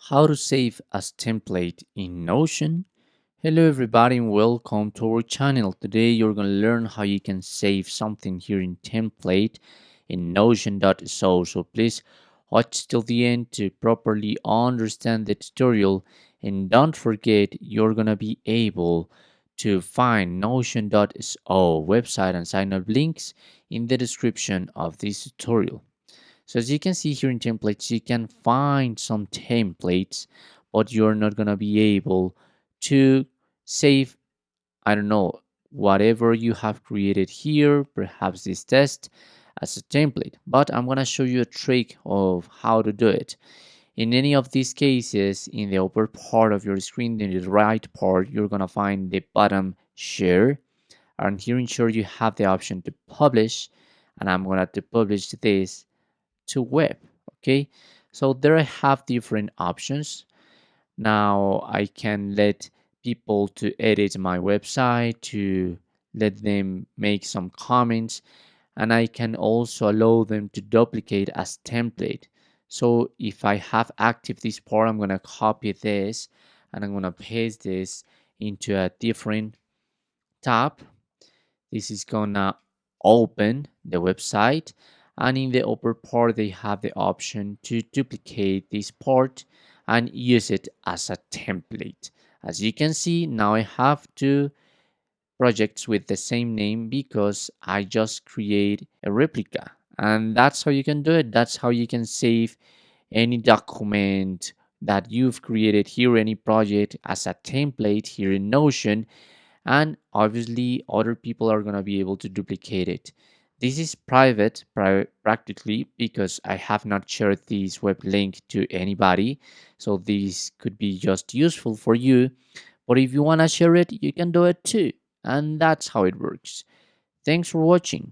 How to save as template in Notion. Hello everybody and welcome to our channel. Today you're going to learn how you can save something here in template in Notion.so. So please watch till the end to properly understand the tutorial, and don't forget you're going to be able to find Notion.so website and sign up links in the description of this tutorial. So as you can see here in templates, you can find some templates, but you're not gonna be able to save, I don't know, whatever you have created here, perhaps this test as a template. But I'm gonna show you a trick of how to do it. In any of these cases, in the upper part of your screen, in the right part, you're gonna find the button share. And here in share, you have the option to publish, and I'm gonna to publish this to web. Okay, so there I have different options. Now I can let people to edit my website, to let them make some comments, and I can also allow them to duplicate as template. So if I have active this part, I'm going to copy this and I'm going to paste this into a different tab. This is gonna open the website, and in the upper part they have the option to duplicate this part and use it as a template. As you can see, now I have two projects with the same name because I just create a replica, and that's how you can do it. That's how you can save any document that you've created here, any project as a template here in Notion, and obviously other people are going to be able to duplicate it. This is private practically because I have not shared this web link to anybody, so this could be just useful for you, but if you want to share it you can do it too, and that's how it works. Thanks for watching.